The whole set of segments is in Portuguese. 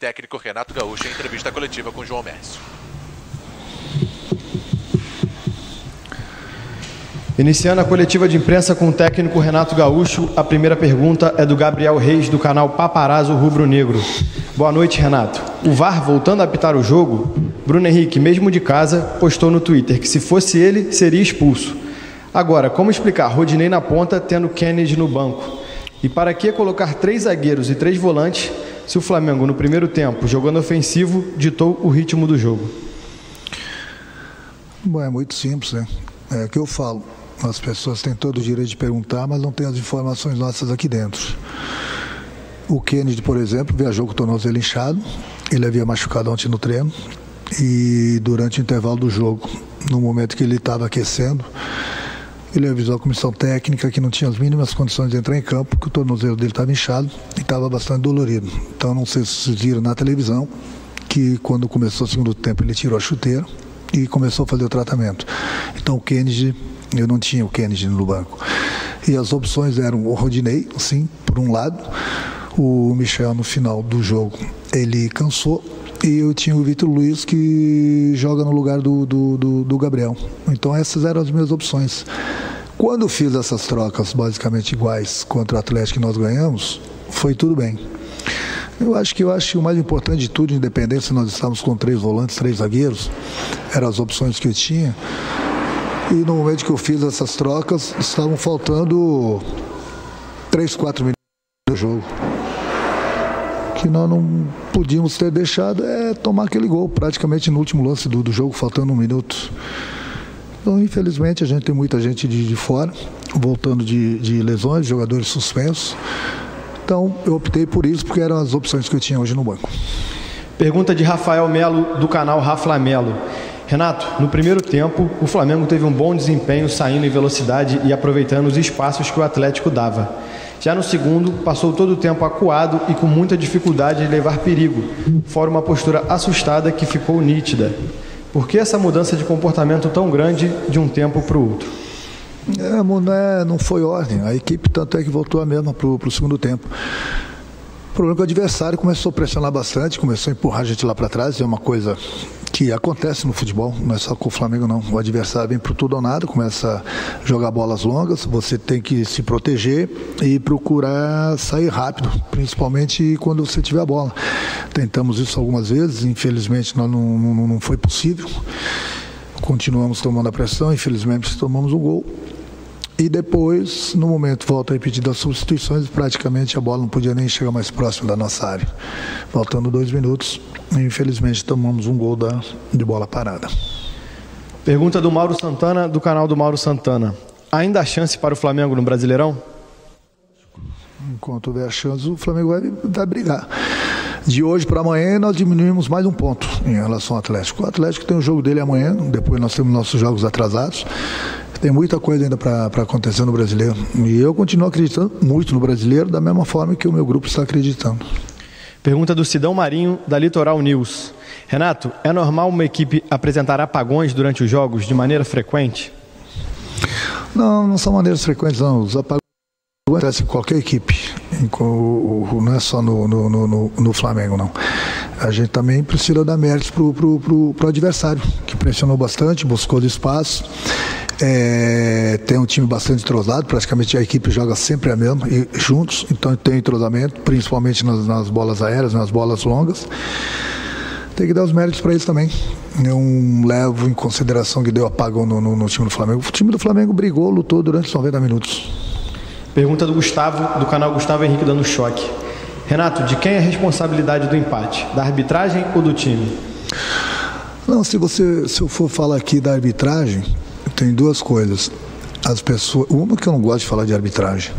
técnico Renato Gaúcho em entrevista coletiva com João Mércio. Iniciando a coletiva de imprensa com o técnico Renato Gaúcho, a primeira pergunta é do Gabriel Reis, do canal Paparazzo Rubro Negro. Boa noite, Renato. O VAR voltando a apitar o jogo, Bruno Henrique, mesmo de casa, postou no Twitter que se fosse ele, seria expulso. Agora, como explicar Rodinei na ponta, tendo Kennedy no banco? E para que colocar 3 zagueiros e 3 volantes, se o Flamengo, no primeiro tempo, jogando ofensivo, ditou o ritmo do jogo? Bom, é muito simples, né? É o que eu falo. As pessoas têm todo o direito de perguntar, mas não têm as informações nossas aqui dentro. O Kennedy, por exemplo, viajou com o tornozelo inchado. Ele havia machucado ontem no treino. E durante o intervalo do jogo, no momento que ele estava aquecendo, ele avisou a comissão técnica que não tinha as mínimas condições de entrar em campo, que o tornozelo dele estava inchado e estava bastante dolorido. Então, não sei se vocês viram na televisão que quando começou o segundo tempo ele tirou a chuteira e começou a fazer o tratamento. Então, o Kennedy... Eu não tinha o Kennedy no banco. E as opções eram o Rodinei, sim, por um lado. O Michel, no final do jogo, ele cansou. E eu tinha o Vitor Luiz, que joga no lugar do Gabriel. Então essas eram as minhas opções. Quando eu fiz essas trocas basicamente iguais contra o Atlético que nós ganhamos, foi tudo bem. Eu acho que o mais importante de tudo, independente se nós estávamos com 3 volantes, 3 zagueiros, eram as opções que eu tinha. E no momento que eu fiz essas trocas, estavam faltando 3, 4 minutos do jogo. Que nós não podíamos ter deixado tomar aquele gol, praticamente no último lance do jogo, faltando 1 minuto. Então, infelizmente, a gente tem muita gente de fora, voltando de lesões, jogadores suspensos. Então, eu optei por isso, porque eram as opções que eu tinha hoje no banco. Pergunta de Rafael Melo, do canal Rafa Melo. Renato, no primeiro tempo, o Flamengo teve um bom desempenho saindo em velocidade e aproveitando os espaços que o Atlético dava. Já no segundo, passou todo o tempo acuado e com muita dificuldade de levar perigo, fora uma postura assustada que ficou nítida. Por que essa mudança de comportamento tão grande de um tempo para o outro? Não foi ordem. A equipe tanto é que voltou a mesma para o segundo tempo. O problema é que o adversário começou a pressionar bastante, começou a empurrar a gente lá para trás. É uma coisa que acontece no futebol, não é só com o Flamengo não. O adversário vem por tudo ou nada, começa a jogar bolas longas, você tem que se proteger e procurar sair rápido, principalmente quando você tiver a bola. Tentamos isso algumas vezes, infelizmente não foi possível. Continuamos tomando a pressão, infelizmente tomamos um gol. E depois, no momento, volta a repetir das substituições, praticamente a bola não podia nem chegar mais próximo da nossa área. Faltando 2 minutos, infelizmente tomamos um gol de bola parada. Pergunta do Mauro Santana, do canal do Mauro Santana. Ainda há chance para o Flamengo no Brasileirão? Enquanto houver chance, o Flamengo vai brigar. De hoje para amanhã, nós diminuímos mais 1 ponto em relação ao Atlético. O Atlético tem o jogo dele amanhã, depois nós temos nossos jogos atrasados. Tem muita coisa ainda para acontecer no Brasileiro. E eu continuo acreditando muito no Brasileiro, da mesma forma que o meu grupo está acreditando. Pergunta do Sidão Marinho, da Litoral News. Renato, é normal uma equipe apresentar apagões durante os jogos de maneira frequente? Não são maneiras frequentes, não. Os apagões acontecem em qualquer equipe. Não é só no Flamengo, não. A gente também precisa dar méritos pro adversário, que pressionou bastante, buscou de espaço. Tem um time bastante entrosado, praticamente a equipe joga sempre a mesma, juntos, então tem entrosamento, principalmente nas bolas aéreas, nas bolas longas. Tem que dar os méritos para eles também. Eu levo em consideração que deu apagão no time do Flamengo. O time do Flamengo brigou, lutou durante os 90 minutos. Pergunta do Gustavo, do canal Gustavo Henrique Dando Choque. Renato, de quem é a responsabilidade do empate? Da arbitragem ou do time? Não, se eu for falar aqui da arbitragem, tem 2 coisas. As pessoas, uma que eu não gosto de falar de arbitragem.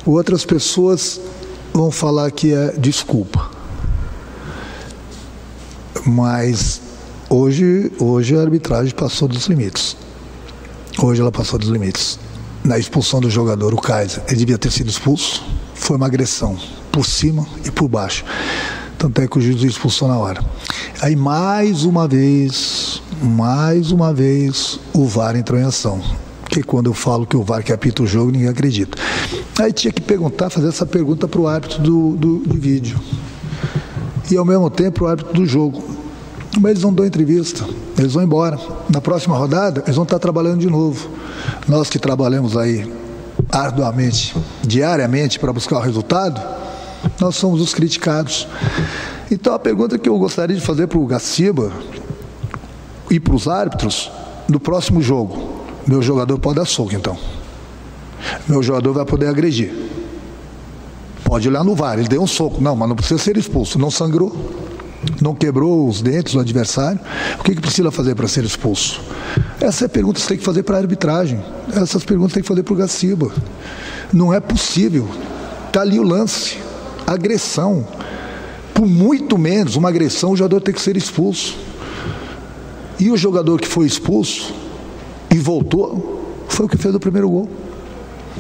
Outras pessoas vão falar que é desculpa. Mas hoje a arbitragem passou dos limites. Hoje ela passou dos limites. Na expulsão do jogador, o Kaiser, ele devia ter sido expulso. Foi uma agressão, por cima e por baixo. Tanto é que o juiz expulsou na hora. Aí mais uma vez, o VAR entrou em ação. Porque quando eu falo que o VAR que apita o jogo, ninguém acredita. Aí tinha que fazer essa pergunta para o árbitro do vídeo. e ao mesmo tempo o árbitro do jogo. Mas eles não dão entrevista, eles vão embora. Na próxima rodada, eles vão estar trabalhando de novo. Nós que trabalhamos aí arduamente, diariamente, para buscar o resultado, nós somos os criticados. Então, a pergunta que eu gostaria de fazer para o Gaciba e para os árbitros, no próximo jogo, meu jogador pode dar soco, então. Meu jogador vai poder agredir. Pode olhar no VAR, ele deu um soco. Não, mas não precisa ser expulso. Não sangrou, não quebrou os dentes do adversário. O que precisa fazer para ser expulso? Essa é a pergunta que você tem que fazer para a arbitragem. Essas perguntas tem que fazer para o Gaciba. Não é possível. Está ali o lance. Agressão. Por muito menos uma agressão, o jogador tem que ser expulso. E o jogador que foi expulso e voltou, foi o que fez o primeiro gol.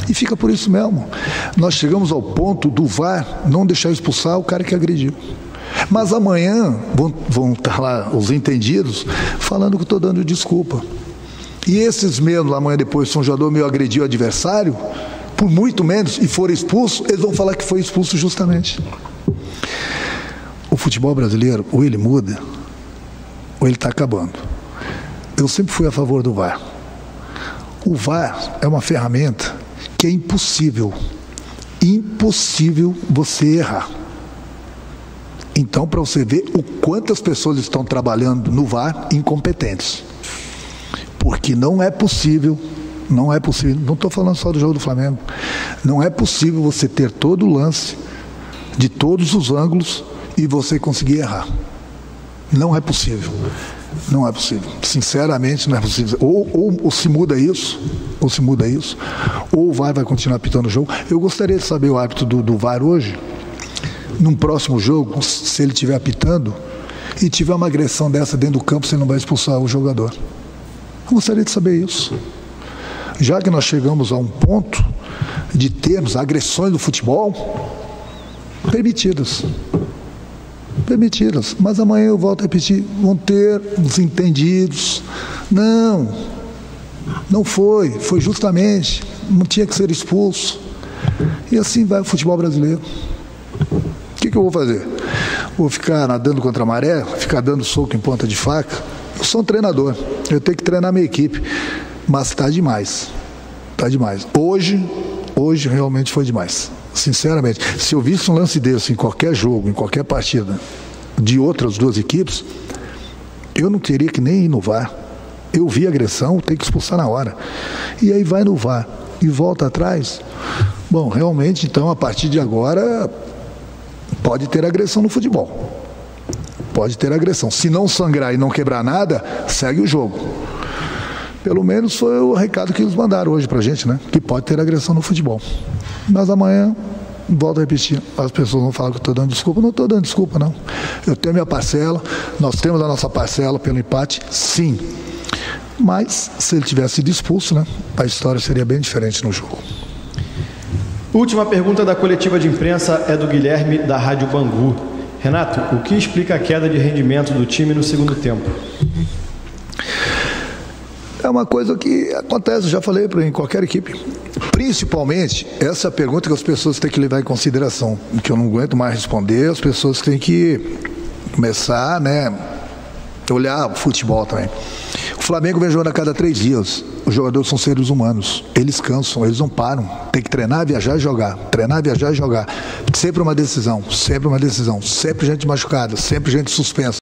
E fica por isso mesmo. Nós chegamos ao ponto do VAR não deixar expulsar o cara que agrediu. Mas amanhã vão estar lá os entendidos falando que eu estou dando desculpa. E esses mesmos, amanhã depois, se um jogador meu agrediu o adversário, por muito menos, e for expulso, eles vão falar que foi expulso justamente. O futebol brasileiro, ou ele muda, ou ele está acabando. Eu sempre fui a favor do VAR. O VAR é uma ferramenta que é impossível você errar. Então, para você ver o quantas pessoas estão trabalhando no VAR incompetentes. Porque não é possível, não estou falando só do jogo do Flamengo, não é possível você ter todo o lance, de todos os ângulos, e você conseguir errar. Não é possível. Não é possível. Sinceramente, não é possível. Ou se muda isso, ou o VAR vai continuar apitando o jogo. Eu gostaria de saber o árbitro do VAR hoje, num próximo jogo, se ele estiver apitando e tiver uma agressão dessa dentro do campo, você não vai expulsar o jogador. Eu gostaria de saber isso. Já que nós chegamos a um ponto de termos agressões no futebol permitidas, mas amanhã eu volto a repetir, vão ter os entendidos. Não foi justamente, não tinha que ser expulso. E assim vai o futebol brasileiro. O que eu vou fazer? Vou ficar nadando contra a maré, ficar dando soco em ponta de faca? Eu sou um treinador, eu tenho que treinar minha equipe, mas está demais. Hoje realmente foi demais. Sinceramente, se eu visse um lance desse em qualquer jogo, em qualquer partida de outras duas equipes, eu não teria que nem ir no VAR. Eu vi agressão, tem que expulsar na hora. E aí vai no VAR e volta atrás. Bom, realmente, então, a partir de agora, pode ter agressão no futebol. Pode ter agressão. Se não sangrar e não quebrar nada, segue o jogo. Pelo menos foi o recado que eles mandaram hoje pra gente, né? Que pode ter agressão no futebol. Mas amanhã, volto a repetir, as pessoas vão falar que eu estou dando desculpa. Não estou dando desculpa, não. Eu tenho a minha parcela, nós temos a nossa parcela pelo empate, sim. Mas, se ele tivesse sido expulso, né, a história seria bem diferente no jogo. Última pergunta da coletiva de imprensa é do Guilherme, da Rádio Bangu. Renato, o que explica a queda de rendimento do time no segundo tempo? É uma coisa que acontece, já falei em qualquer equipe. Principalmente, essa é a pergunta que as pessoas têm que levar em consideração, que eu não aguento mais responder, as pessoas têm que começar, né, olhar o futebol também. O Flamengo vem jogando a cada 3 dias. Os jogadores são seres humanos. Eles cansam, eles não param. Tem que treinar, viajar e jogar. Treinar, viajar e jogar. Sempre uma decisão. Sempre gente machucada, sempre gente suspensa.